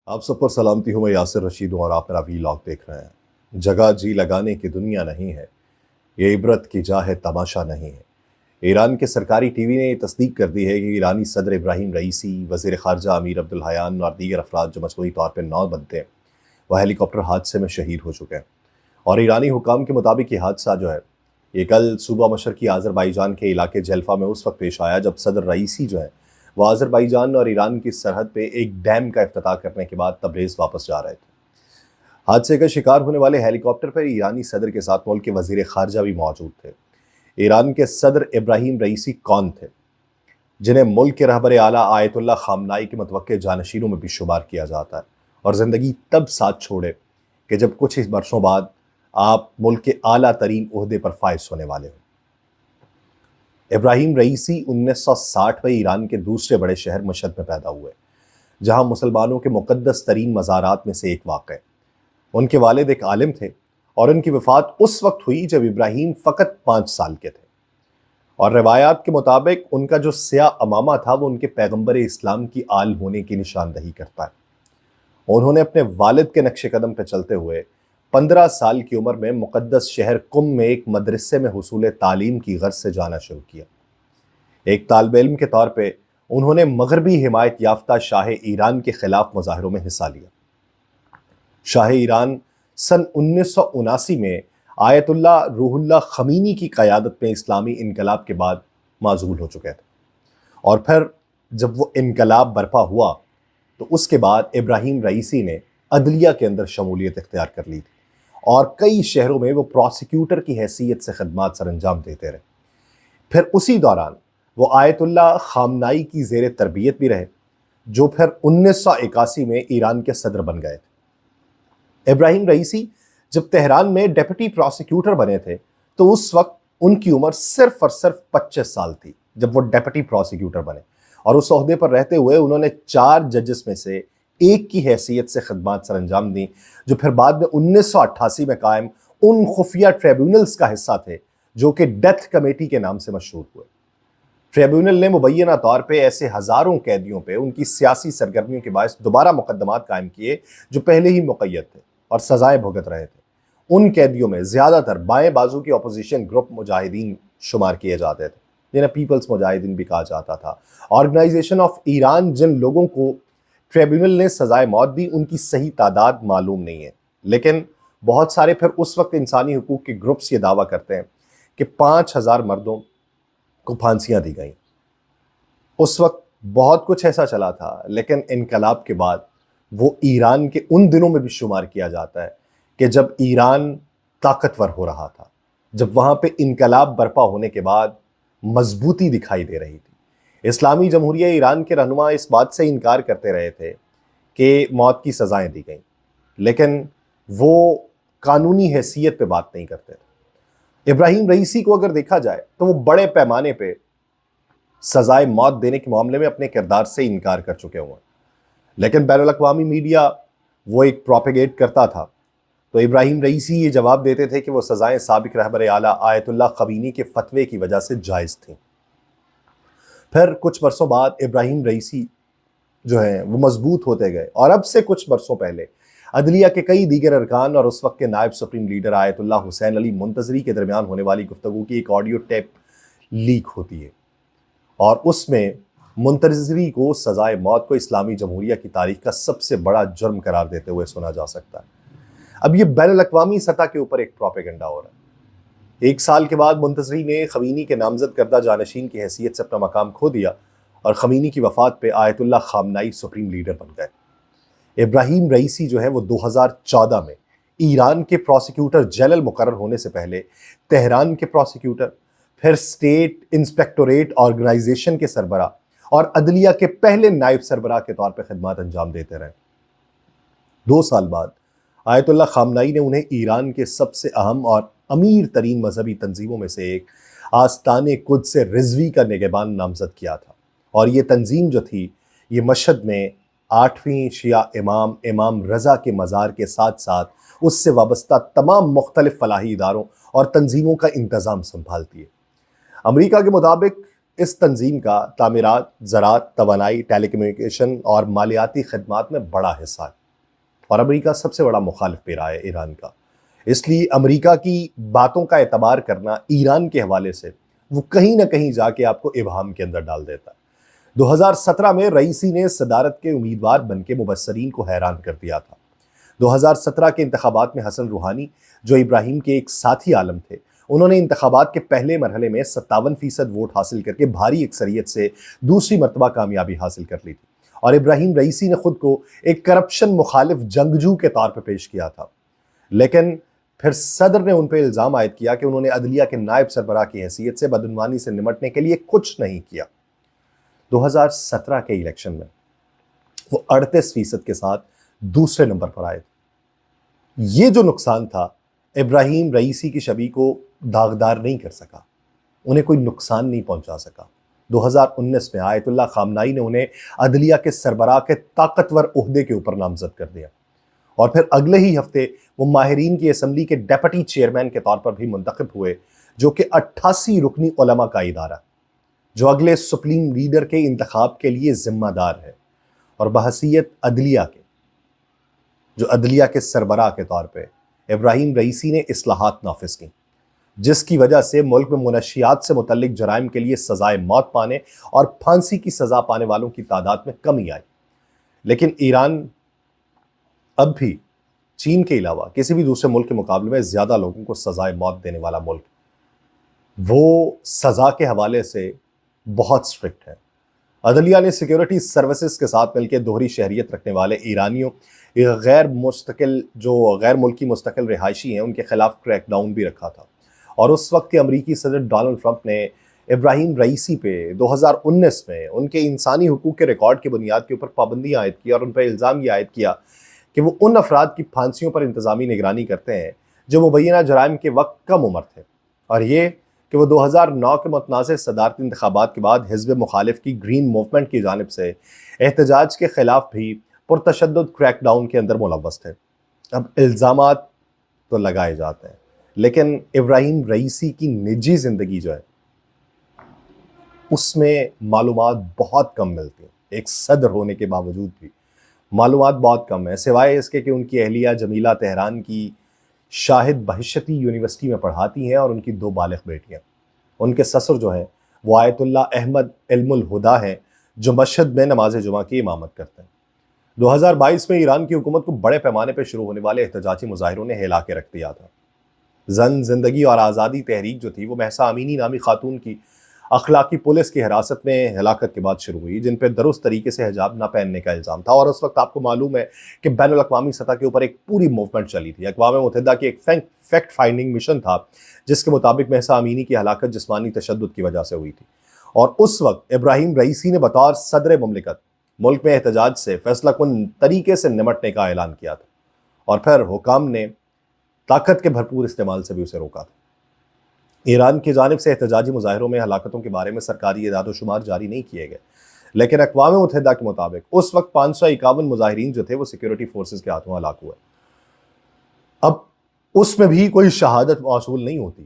آپ سب پر سلامتی ہوں، میں یاسر رشید ہوں اور آپ میرا وی لاگ دیکھ رہے ہیں۔ جگہ جی لگانے کی دنیا نہیں ہے، یہ عبرت کی جا ہے، تماشا نہیں ہے۔ ایران کے سرکاری ٹی وی نے یہ تصدیق کر دی ہے کہ ایرانی صدر ابراہیم رئیسی، وزیر خارجہ امیر عبدالحیان اور دیگر افراد جو مجموعی طور پر 9 بنتے ہیں، وہ ہیلی کاپٹر حادثے میں شہید ہو چکے ہیں۔ اور ایرانی حکام کے مطابق یہ حادثہ جو ہے یہ کل صوبہ مشرقی آذربائیجان کے علاقے جلفہ میں اس وقت پیش آیا جب صدر رئیسی جو ہے وہ آذربائیجان اور ایران کی سرحد پہ ایک ڈیم کا افتتاح کرنے کے بعد تبریز واپس جا رہے تھے۔ حادثے کا شکار ہونے والے ہیلی کاپٹر پر ایرانی صدر کے ساتھ ملک کے وزیر خارجہ بھی موجود تھے۔ ایران کے صدر ابراہیم رئیسی کون تھے، جنہیں ملک کے رہبر اعلیٰ آیت اللہ خامنائی کے متوقع جانشینوں میں بھی شمار کیا جاتا ہے، اور زندگی تب ساتھ چھوڑے کہ جب کچھ ہی برسوں بعد آپ ملک کے اعلیٰ ترین عہدے پر فائز ہونے والے ہوں۔ ابراہیم رئیسی 1960 میں ایران کے دوسرے بڑے شہر مشہد میں پیدا ہوئے، جہاں مسلمانوں کے مقدس ترین مزارات میں سے ایک واقع ہے۔ ان کے والد ایک عالم تھے اور ان کی وفات اس وقت ہوئی جب ابراہیم فقط 5 سال کے تھے، اور روایات کے مطابق ان کا جو سیاہ امامہ تھا وہ ان کے پیغمبر اسلام کی آل ہونے کی نشاندہی کرتا ہے۔ انہوں نے اپنے والد کے نقش قدم پہ چلتے ہوئے 15 سال کی عمر میں مقدس شہر قم میں ایک مدرسے میں حصول تعلیم کی غرض سے جانا شروع کیا۔ ایک طالب علم کے طور پہ انہوں نے مغربی حمایت یافتہ شاہ ایران کے خلاف مظاہروں میں حصہ لیا۔ شاہ ایران سن 1979 میں آیت اللہ روح اللہ خمینی کی قیادت میں اسلامی انقلاب کے بعد معزول ہو چکے تھے، اور پھر جب وہ انقلاب برپا ہوا تو اس کے بعد ابراہیم رئیسی نے عدلیہ کے اندر شمولیت اختیار کر لی تھی، اور کئی شہروں میں وہ پروسیکیوٹر کی حیثیت سے خدمات سر انجام دیتے رہے۔ پھر اسی دوران وہ آیت اللہ خامنائی کی زیر تربیت بھی رہے، جو پھر 1981 میں ایران کے صدر بن گئے تھے۔ ابراہیم رئیسی جب تہران میں ڈیپٹی پروسیکیوٹر بنے تھے تو اس وقت ان کی عمر صرف اور صرف 25 سال تھی جب وہ ڈیپٹی پروسیکیوٹر بنے، اور اس عہدے پر رہتے ہوئے انہوں نے 4 ججز میں سے ایک کی حیثیت سے خدمات سر انجام دیں، جو پھر بعد میں 1988 میں قائم ان خفیہ ٹریبیونلز کا حصہ تھے جو کہ ڈیتھ کمیٹی کے نام سے مشہور ہوئے۔ ٹریبیونل نے مبینہ طور پہ ایسے ہزاروں قیدیوں پہ ان کی سیاسی سرگرمیوں کے باعث دوبارہ مقدمات قائم کیے جو پہلے ہی مقید تھے اور سزائیں بھگت رہے تھے۔ ان قیدیوں میں زیادہ تر بائیں بازو کی اپوزیشن گروپ مجاہدین شمار کیے جاتے تھے، جنہیں پیپلز مجاہدین بھی کہا جاتا تھا۔ آرگنائزیشن آف ایران جن لوگوں کو ٹریبیونل نے سزائے موت دی ان کی صحیح تعداد معلوم نہیں ہے، لیکن بہت سارے پھر اس وقت انسانی حقوق کے گروپس یہ دعویٰ کرتے ہیں کہ 5000 مردوں کو پھانسیاں دی گئیں۔ اس وقت بہت کچھ ایسا چلا تھا، لیکن انقلاب کے بعد وہ ایران کے ان دنوں میں بھی شمار کیا جاتا ہے کہ جب ایران طاقتور ہو رہا تھا، جب وہاں پہ انقلاب برپا ہونے کے بعد مضبوطی دکھائی دے رہی تھی۔ اسلامی جمہوریہ ایران کے رہنما اس بات سے انکار کرتے رہے تھے کہ موت کی سزائیں دی گئیں، لیکن وہ قانونی حیثیت پہ بات نہیں کرتے تھے۔ ابراہیم رئیسی کو اگر دیکھا جائے تو وہ بڑے پیمانے پہ سزائے موت دینے کے معاملے میں اپنے کردار سے انکار کر چکے ہوئے، لیکن بین الاقوامی میڈیا وہ ایک پروپیگیٹ کرتا تھا، تو ابراہیم رئیسی یہ جواب دیتے تھے کہ وہ سزائیں سابق رہبر اعلیٰ آیت اللہ خمینی کے فتوے کی وجہ سے جائز تھیں۔ پھر کچھ برسوں بعد ابراہیم رئیسی جو ہیں وہ مضبوط ہوتے گئے، اور اب سے کچھ برسوں پہلے عدلیہ کے کئی دیگر ارکان اور اس وقت کے نائب سپریم لیڈر آیت اللہ حسین علی منتظری کے درمیان ہونے والی گفتگو کی ایک آڈیو ٹیپ لیک ہوتی ہے، اور اس میں منتظری کو سزائے موت کو اسلامی جمہوریہ کی تاریخ کا سب سے بڑا جرم قرار دیتے ہوئے سنا جا سکتا ہے۔ اب یہ بین الاقوامی سطح کے اوپر ایک پروپیگنڈا ہو رہا ہے۔ 1 سال کے بعد منتظری نے خمینی کے نامزد کردہ جانشین کی حیثیت سے اپنا مقام کھو دیا، اور خمینی کی وفات پہ آیت اللہ خامنائی سپریم لیڈر بن گئے۔ ابراہیم رئیسی جو ہے وہ 2014 میں ایران کے پروسیکیوٹر جنرل مقرر ہونے سے پہلے تہران کے پروسیکیوٹر، پھر اسٹیٹ انسپیکٹوریٹ آرگنائزیشن کے سربراہ اور عدلیہ کے پہلے نائب سربراہ کے طور پہ خدمات انجام دیتے رہے۔ 2 سال بعد آیت اللہ خامنائی نے انہیں ایران کے سب سے اہم اور امیر ترین مذہبی تنظیموں میں سے ایک آستان قدس رضوی کا نگہبان نامزد کیا تھا، اور یہ تنظیم جو تھی یہ مشہد میں 8ویں شیعہ امام رضا کے مزار کے ساتھ ساتھ اس سے وابستہ تمام مختلف فلاحی اداروں اور تنظیموں کا انتظام سنبھالتی ہے۔ امریکہ کے مطابق اس تنظیم کا تعمیرات، زراعت، توانائی، ٹیلی کمیونیکیشن اور مالیاتی خدمات میں بڑا حصہ ہے، اور امریکہ سب سے بڑا مخالف پیرا ہے ایران کا۔ اس لیے امریکہ کی باتوں کا اعتبار کرنا ایران کے حوالے سے وہ کہیں نہ کہیں جا کے آپ کو ابہام کے اندر ڈال دیتا ہے۔ 2017 میں رئیسی نے صدارت کے امیدوار بن کے مبصرین کو حیران کر دیا تھا۔ 2017 کے انتخابات میں حسن روحانی، جو ابراہیم کے ایک ساتھی عالم تھے، انہوں نے انتخابات کے پہلے مرحلے میں 57% ووٹ حاصل کر کے بھاری اکثریت سے دوسری مرتبہ کامیابی حاصل کر لی تھی، اور ابراہیم رئیسی نے خود کو ایک کرپشن مخالف جنگجو کے طور پر پیش کیا تھا۔ لیکن پھر صدر نے ان پہ الزام عائد کیا کہ انہوں نے عدلیہ کے نائب سربراہ کی حیثیت سے بدعنوانی سے نمٹنے کے لیے کچھ نہیں کیا۔ 2017 کے الیکشن میں وہ 38% کے ساتھ دوسرے نمبر پر آئے تھے۔ یہ جو نقصان تھا ابراہیم رئیسی کی شبیہ کو داغدار نہیں کر سکا، انہیں کوئی نقصان نہیں پہنچا سکا۔ 2019 میں آیت اللہ خامنائی نے انہیں عدلیہ کے سربراہ کے طاقتور عہدے کے اوپر نامزد کر دیا، اور پھر اگلے ہی ہفتے وہ ماہرین کی اسمبلی کے ڈیپٹی چیئرمین کے طور پر بھی منتخب ہوئے، جو کہ 88 رکنی علماء کا ادارہ، جو اگلے سپریم لیڈر کے انتخاب کے لیے ذمہ دار ہے، اور بحیثیت عدلیہ کے، جو عدلیہ کے سربراہ کے طور پہ ابراہیم رئیسی نے اصلاحات نافذ کی، جس کی وجہ سے ملک میں منشیات سے متعلق جرائم کے لیے سزائے موت پانے اور پھانسی کی سزا پانے والوں کی تعداد میں کمی آئی۔ لیکن ایران اب بھی چین کے علاوہ کسی بھی دوسرے ملک کے مقابلے میں زیادہ لوگوں کو سزائے موت دینے والا ملک، وہ سزا کے حوالے سے بہت سٹرکٹ ہے۔ عدلیہ نے سیکیورٹی سروسز کے ساتھ مل کے دوہری شہریت رکھنے والے ایرانیوں، غیر ملکی مستقل رہائشی ہیں، ان کے خلاف کریک ڈاؤن بھی رکھا تھا، اور اس وقت کے امریکی صدر ڈونلڈ ٹرمپ نے ابراہیم رئیسی پہ 2019 میں ان کے انسانی حقوق کے ریکارڈ کی بنیاد کے اوپر پابندیاں عائد کی، اور ان پہ الزام یہ عائد کیا کہ وہ ان افراد کی پھانسیوں پر انتظامی نگرانی کرتے ہیں جو مبینہ جرائم کے وقت کم عمر تھے، اور یہ کہ وہ 2009 کے متنازع صدارتی انتخابات کے بعد حزب مخالف کی گرین موومنٹ کی جانب سے احتجاج کے خلاف بھی پرتشدد کریک ڈاؤن کے اندر ملوث تھے۔ اب الزامات تو لگائے جاتے ہیں، لیکن ابراہیم رئیسی کی نجی زندگی جو ہے اس میں معلومات بہت کم ملتی ہیں۔ ایک صدر ہونے کے باوجود بھی معلومات بہت کم ہیں، سوائے اس کے کہ ان کی اہلیہ جمیلہ تہران کی شاہد بہشتی یونیورسٹی میں پڑھاتی ہیں، اور ان کی 2 بالغ بیٹیاں۔ ان کے سسر جو ہیں وہ آیت اللہ احمد علم الہدا ہیں، جو مشہد میں نماز جمعہ کی امامت کرتے ہیں۔ 2022 میں ایران کی حکومت کو بڑے پیمانے پہ شروع ہونے والے احتجاجی مظاہروں نے ہلا کے رکھ دیا تھا۔ زن زندگی اور آزادی تحریک جو تھی وہ مہسا امینی نامی خاتون کی اخلاقی پولیس کی حراست میں ہلاکت کے بعد شروع ہوئی، جن پہ درست طریقے سے حجاب نہ پہننے کا الزام تھا، اور اس وقت آپ کو معلوم ہے کہ بین الاقوامی سطح کے اوپر ایک پوری موومنٹ چلی تھی۔ اقوام متحدہ کی ایک فیکٹ فائنڈنگ مشن تھا، جس کے مطابق مہسا امینی کی ہلاکت جسمانی تشدد کی وجہ سے ہوئی تھی، اور اس وقت ابراہیم رئیسی نے بطور صدر مملکت ملک میں احتجاج سے فیصلہ کن طریقے سے نمٹنے کا اعلان کیا تھا، اور پھر حکام نے طاقت کے بھرپور استعمال سے بھی اسے روکا تھا۔ ایران کی جانب سے احتجاجی مظاہروں میں ہلاکتوں کے بارے میں سرکاری اعداد و شمار جاری نہیں کیے گئے، لیکن اقوام متحدہ کے مطابق اس وقت 551 مظاہرین جو تھے وہ سیکیورٹی فورسز کے ہاتھوں ہلاک ہوئے۔ اب اس میں بھی کوئی شہادت موصول نہیں ہوتی،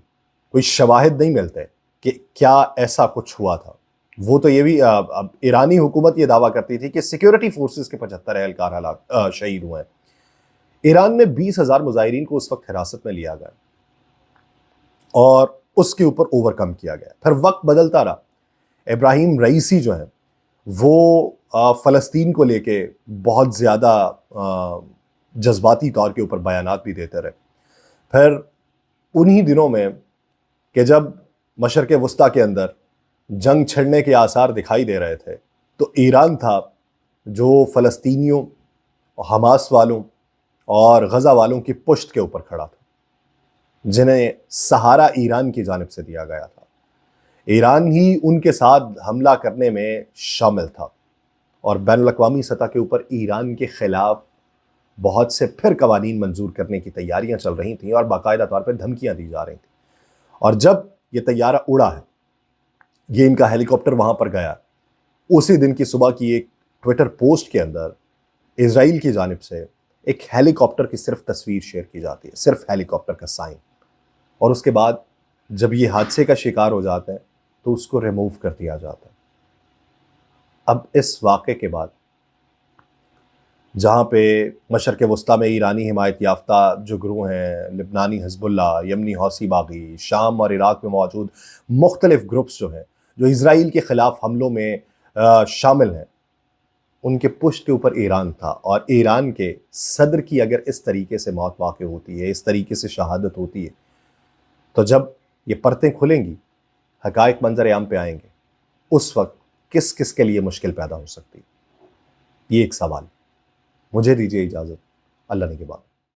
کوئی شواہد نہیں ملتے کہ کیا ایسا کچھ ہوا تھا۔ وہ تو یہ بھی ایرانی حکومت یہ دعویٰ کرتی تھی کہ سیکیورٹی فورسز کے 75 اہلکار شہید ہوئے ہیں۔ ایران میں 20,000 مظاہرین کو اس وقت حراست میں لیا گیا اور اس کے اوپر اوور کم کیا گیا۔ پھر وقت بدلتا رہا، ابراہیم رئیسی جو ہیں وہ فلسطین کو لے کے بہت زیادہ جذباتی طور کے اوپر بیانات بھی دیتے رہے۔ پھر انہی دنوں میں کہ جب مشرق وسطیٰ کے اندر جنگ چھڑنے کے آثار دکھائی دے رہے تھے، تو ایران تھا جو فلسطینیوں، حماس والوں اور غزہ والوں کی پشت کے اوپر کھڑا تھا، جنہیں سہارا ایران کی جانب سے دیا گیا تھا۔ ایران ہی ان کے ساتھ حملہ کرنے میں شامل تھا، اور بین الاقوامی سطح کے اوپر ایران کے خلاف بہت سے پھر قوانین منظور کرنے کی تیاریاں چل رہی تھیں، اور باقاعدہ طور پہ دھمکیاں دی جا رہی تھیں۔ اور جب یہ طیارہ اڑا ہے، یہ ان کا ہیلی کاپٹر وہاں پر گیا، اسی دن کی صبح کی ایک ٹویٹر پوسٹ کے اندر اسرائیل کی جانب سے ایک ہیلی کاپٹر کی صرف تصویر شیئر کی جاتی ہے، صرف ہیلی کاپٹر کا سائن، اور اس کے بعد جب یہ حادثے کا شکار ہو جاتے ہیں تو اس کو ریموو کر دیا جاتا ہے۔ اب اس واقعے کے بعد جہاں پہ مشرق وسطیٰ میں ایرانی حمایت یافتہ جو گروہ ہیں، لبنانی حزب اللہ، یمنی حوثی باغی، شام اور عراق میں موجود مختلف گروپس جو ہیں جو اسرائیل کے خلاف حملوں میں شامل ہیں، ان کے پشت کے اوپر ایران تھا، اور ایران کے صدر کی اگر اس طریقے سے موت واقع ہوتی ہے، اس طریقے سے شہادت ہوتی ہے، تو جب یہ پرتیں کھلیں گی، حقائق منظر عام پہ آئیں گے، اس وقت کس کس کے لیے مشکل پیدا ہو سکتی ہے؟ یہ ایک سوال۔ مجھے دیجیے اجازت، اللہ نگہبان۔